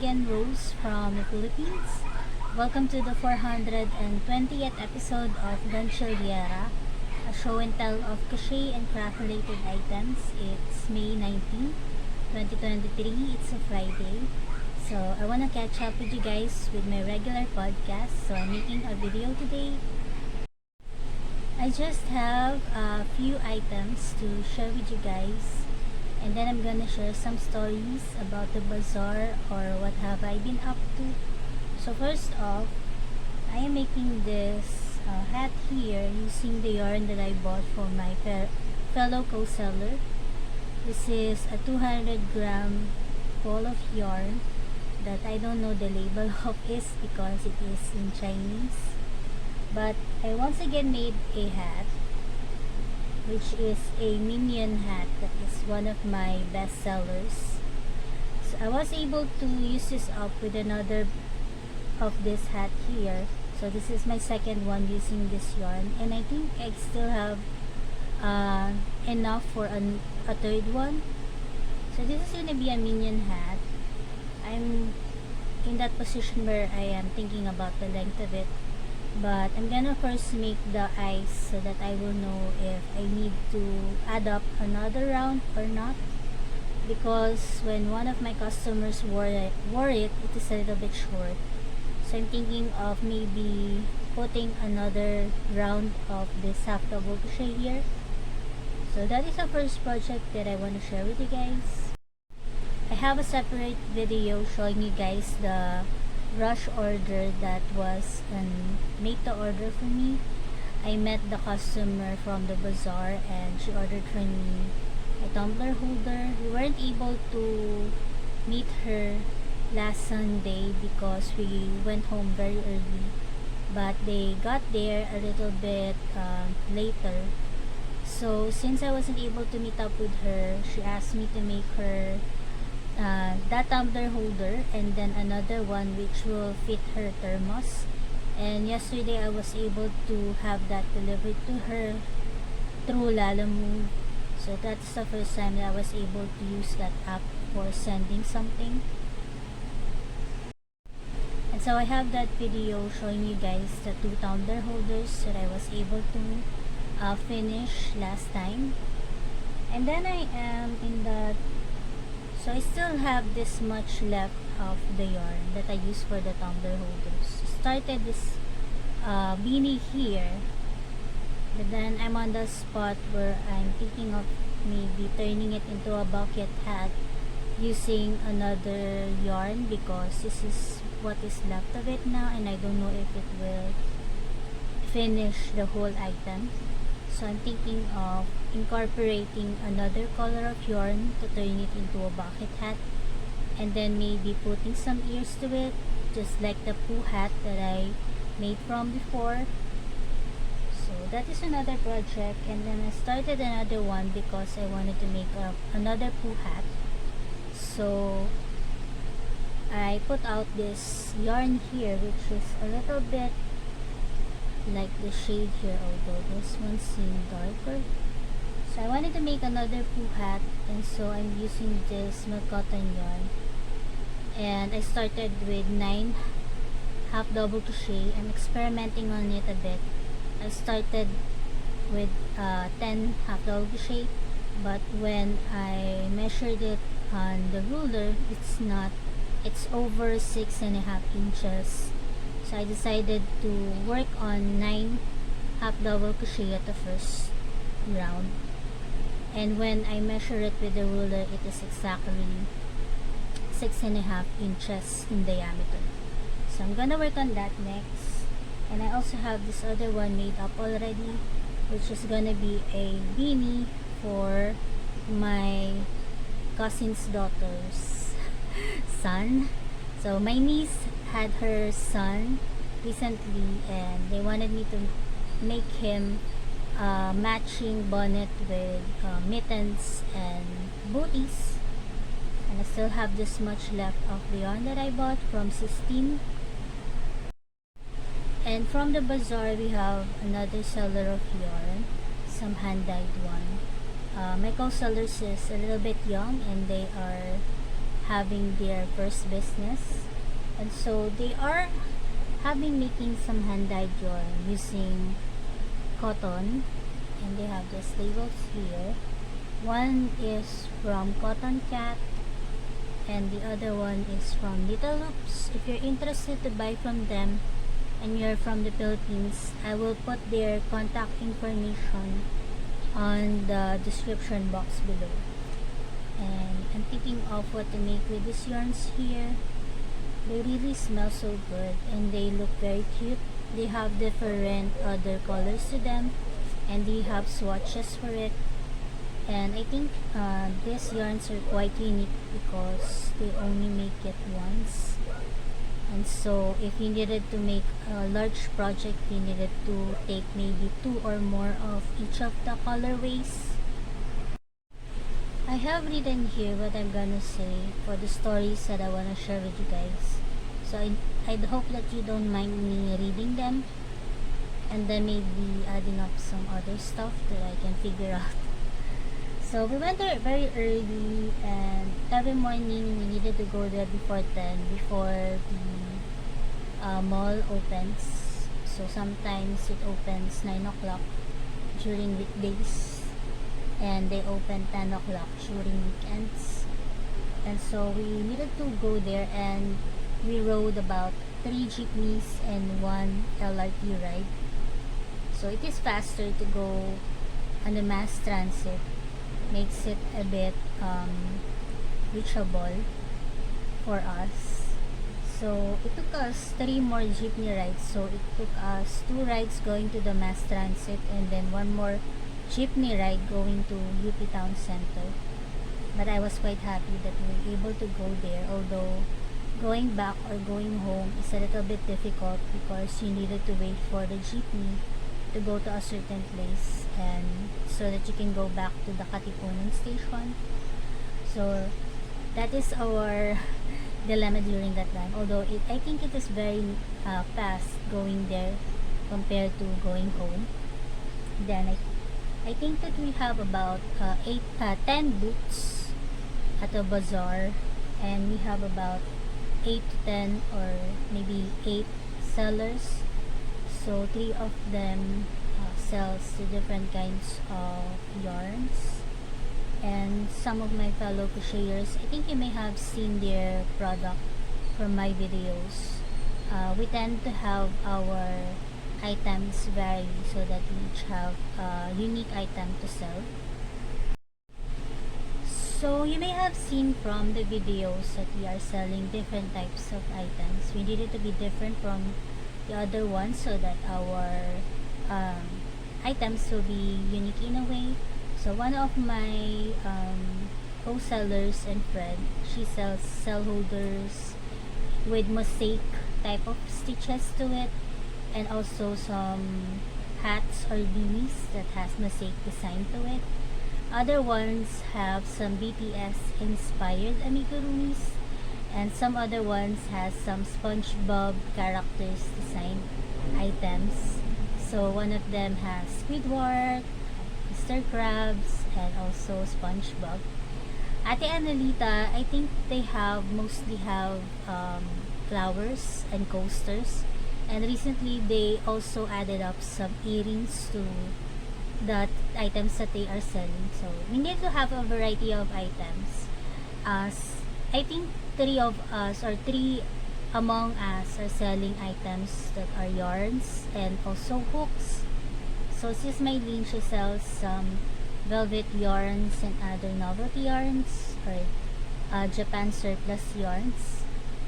again, Rose from the Philippines. Welcome to the 420th episode of Gantsilyera, a show and tell of crochet and craft related items. It's May 19, 2023. It's a Friday. So I want to catch up with you guys with my regular podcast. So I'm making a video today. I just have a few items to share with you guys, and then I'm gonna share some stories about the bazaar or what have I been up to. So first off, I am making this hat here using the yarn that I bought from my fellow co-seller. This is a 200-gram ball of yarn that I don't know the label of is because it is in Chinese. But I once again made a hat, which is a minion hat that is one of my best sellers. So I was able to use this up with another of this hat here. So this is my second one using this yarn, and I think I still have enough for a third one. So this is gonna be a minion hat. I'm in that position where I am thinking about the length of it, but I'm gonna first make the eyes so that I will know if I need to add up another round or not, because when one of my customers wore it is a little bit short. So I'm thinking of maybe putting another round of this half double crochet here. So that is the first project that I want to share with you guys. I have a separate video showing you guys the rush order that was made to order for me. I met the customer from the bazaar and she ordered for me a tumbler holder. We weren't able to meet her last Sunday because we went home very early, but they got there a little bit later. So since I wasn't able to meet up with her, she asked me to make her that tumbler holder and then another one which will fit her thermos. And yesterday I was able to have that delivered to her through Lalamove. So that's the first time that I was able to use that app for sending something. And so I have that video showing you guys the two tumbler holders that I was able to finish last time. And then I am in the So I still have this much left of the yarn that I use for the tumbler holders. Started this beanie here, but then I'm on the spot where I'm thinking of maybe turning it into a bucket hat using another yarn, because this is what is left of it now and I don't know if it will finish the whole item. So I'm thinking of incorporating another color of yarn to turn it into a bucket hat, and then maybe putting some ears to it, just like the Pooh hat that I made from before. So that is another project. And then I started another one because I wanted to make another Pooh hat. So I put out this yarn here, which is a little bit like the shade here, although this one seemed darker. So I wanted to make another Pooh hat, and so I'm using this milk cotton yarn, and I started with 9 half double crochet. I'm experimenting on it a bit. I started with 10 half double crochet, but when I measured it on the ruler, it's over 6.5 inches. So I decided to work on 9 half double crochet at the first round, and when I measure it with the ruler, it is exactly 6.5 inches in diameter. So I'm gonna work on that next. And I also have this other one made up already, which is gonna be a beanie for my cousin's daughter's son. So my niece had her son recently, and they wanted me to make him a matching bonnet with mittens and booties. And I still have this much left of the yarn that I bought from Sistine. And from the bazaar, we have another seller of yarn, some hand-dyed one. My co-sellers is a little bit young, and they are having their first business, and so they are having making some hand-dyed yarn using cotton, and they have these labels here. One is from Cotton Cat and the other one is from Little Loops. If you're interested to buy from them and you're from the Philippines, I will put their contact information on the description box below. And I'm thinking of what to make with these yarns here. They really smell so good and they look very cute. They have different other colors to them and they have swatches for it. And I think these yarns are quite unique because they only make it once. And so if you needed to make a large project, you needed to take maybe 2 or more of each of the colorways. I have written here what I'm gonna say for the stories that I wanna share with you guys. So I'd hope that you don't mind me reading them and then maybe adding up some other stuff that I can figure out. So we went there very early and every morning we needed to go there before 10, before the mall opens. So sometimes it opens 9 o'clock during weekdays and they open 10 o'clock during weekends. And so we needed to go there and we rode about 3 jeepneys and 1 LRT ride. So it is faster to go on the mass transit. Makes it a bit reachable for us. So it took us 3 more jeepney rides. So it took us 2 rides going to the mass transit and then 1 more jeepney ride going to UP Town Center. But I was quite happy that we were able to go there, although going back or going home is a little bit difficult because you needed to wait for the jeepney to go to a certain place and so that you can go back to the Katipunan station. So that is our dilemma during that time, although I think it is very fast going there compared to going home. Then I think that we have about 10 booths at the bazaar and we have about 8 to 10 or maybe 8 sellers. So 3 of them sells the different kinds of yarns, and some of my fellow crocheters, I think you may have seen their product from my videos. We tend to have our items vary so that we each have a unique item to sell. So you may have seen from the videos that we are selling different types of items. We needed to be different from the other ones so that our items will be unique in a way. So one of my co-sellers and friend, she sells cell holders with mosaic type of stitches to it, and also some hats or beanies that has mosaic design to it. Other ones have some BTS inspired amigurumis, and some other ones has some SpongeBob characters design items. So one of them has Squidward, Mr. Krabs, and also SpongeBob. Ate Annalita, I think they mostly have flowers and coasters, and recently they also added up some earrings to the items that they are selling. So we need to have a variety of items. I think 3 of us or 3 among us are selling items that are yarns and also hooks. So Sis Maylene, she sells some velvet yarns and other novelty yarns or Japan surplus yarns.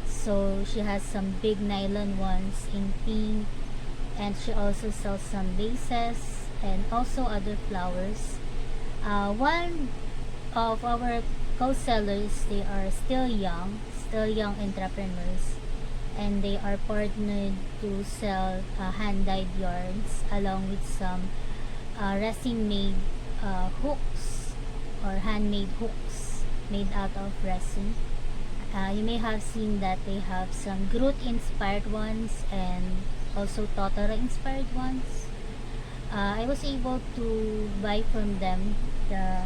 So she has some big nylon ones in pink, and she also sells some laces and also other flowers. One of our co-sellers, they are still young entrepreneurs, and they are partnered to sell hand-dyed yarns along with some resin made hooks or handmade hooks made out of resin. You may have seen that they have some Groot inspired ones and also Totoro inspired ones. I was able to buy from them the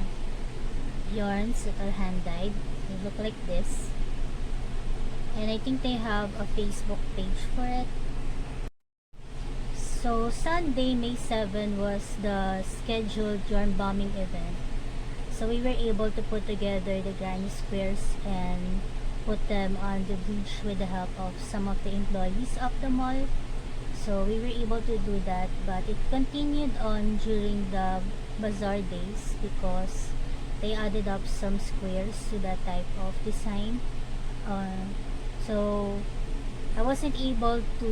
yarns that are hand dyed. They look like this. and I think they have a Facebook page for it. So Sunday, May 7 was the scheduled yarn bombing event. So we were able to put together the granny squares and put them on the beach with the help of some of the employees of the mall. So we were able to do that, but it continued on during the bazaar days because they added up some squares to that type of design. So I wasn't able to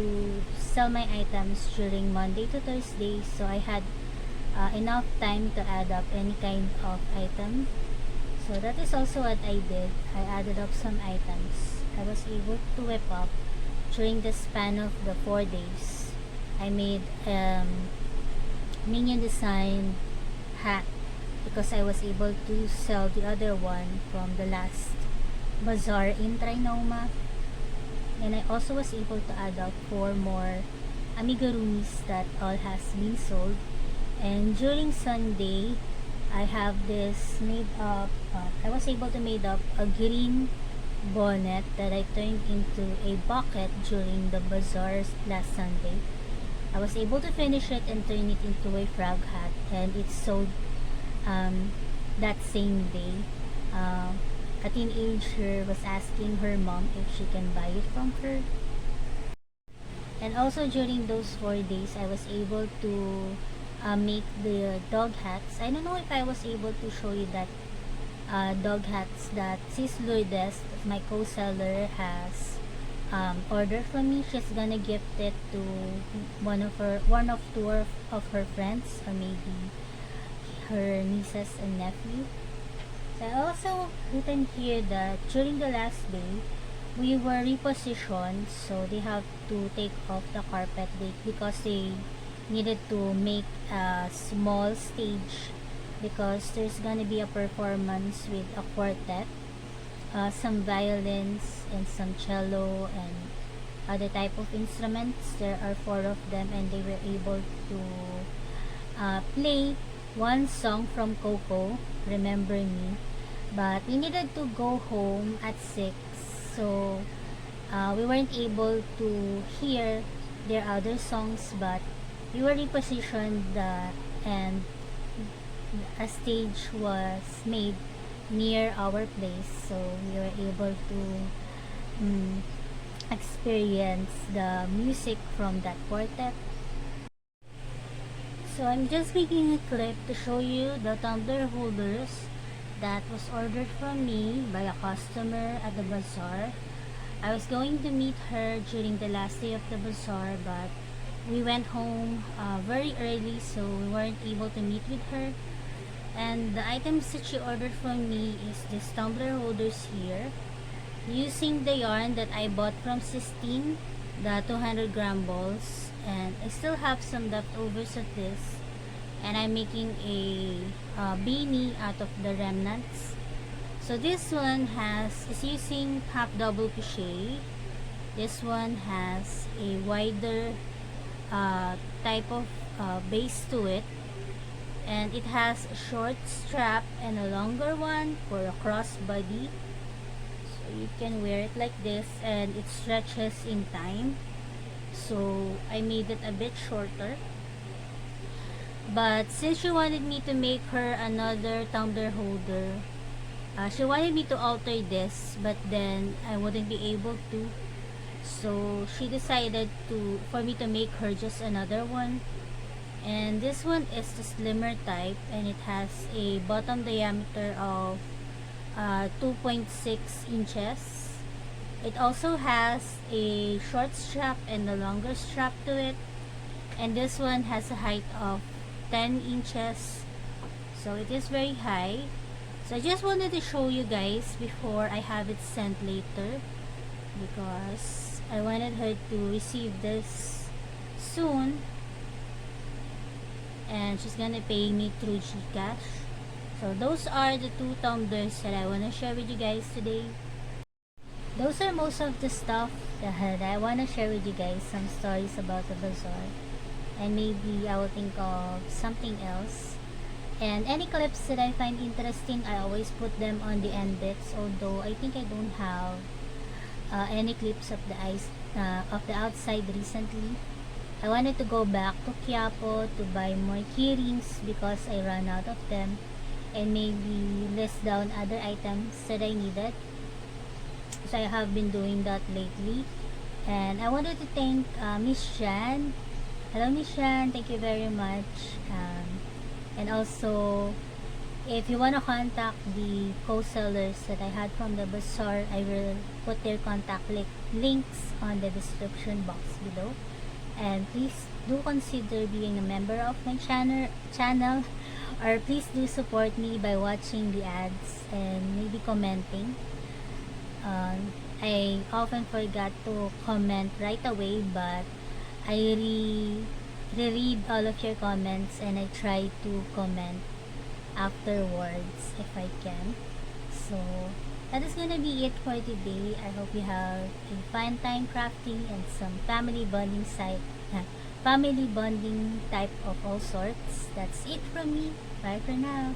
sell my items during Monday to Thursday, so I had enough time to add up any kind of item. So that is also what I did. I added up some items. I was able to whip up during the span of the 4 days. I made minion design hat because I was able to sell the other one from the last bazaar in Trinoma. And I also was able to add up 4 more amigurumis that all has been sold. And during Sunday, I have this made up, I was able to made up a green bonnet that I turned into a bucket during the bazaars last Sunday. I was able to finish it and turn it into a frog hat, and it sold that same day. A teenager was asking her mom if she can buy it from her. And also during those 4 days, I was able to make the dog hats. I don't know if I was able to show you that dog hats that Sis Lourdes, my co-seller, has ordered from me. She's gonna gift it to one of two of her friends, or maybe her nieces and nephew. So I also written here that during the last day, we were repositioned, so they have to take off the carpet because they needed to make a small stage because there's gonna be a performance with a quartet, some violins and some cello and other type of instruments. There are 4 of them, and they were able to play one song from Coco, Remember Me, but we needed to go home at 6, so we weren't able to hear their other songs, but we were repositioned and a stage was made near our place, so we were able to experience the music from that quartet. So I'm just making a clip to show you the tumbler holders that was ordered from me by a customer at the bazaar. I was going to meet her during the last day of the bazaar, but we went home very early, so we weren't able to meet with her. And the items that she ordered from me is this tumbler holders here, using the yarn that I bought from Sistine, the 200-gram balls, and I still have some leftovers of this, and I'm making a beanie out of the remnants. So this one is using half double crochet. This one has a wider type of base to it, and it has a short strap and a longer one for a crossbody, so you can wear it like this, and it stretches in time. So I made it a bit shorter, but since she wanted me to make her another tumbler holder, she wanted me to alter this, but then I wouldn't be able to, so she decided for me to make her just another one. And this one is the slimmer type, and it has a bottom diameter of 2.6 inches. It also has a short strap and a longer strap to it, and this one has a height of 10 inches, so it is very high. So I just wanted to show you guys before I have it sent later, because I wanted her to receive this soon, and she's gonna pay me through GCash. So those are the 2 tumblers that I want to share with you guys today. Those are most of the stuff that I want to share with you guys, some stories about the bazaar, and maybe I will think of something else. And any clips that I find interesting, I always put them on the end bits, although I think I don't have any clips of the outside recently. I wanted to go back to Quiapo to buy more keyrings because I ran out of them, and maybe list down other items that I needed. So I have been doing that lately. And I wanted to thank Ms Shan. Hello Ms Shan, thank you very much. And also, if you want to contact the co-sellers that I had from the bazaar, I will put their contact links on the description box below. And please do consider being a member of my channel, or please do support me by watching the ads and maybe commenting. I often forgot to comment right away, but I reread all of your comments, and I try to comment afterwards if I can. So that is gonna be it for today. I hope you have a fun time crafting and some family bonding type of all sorts. That's it from me. Bye for now.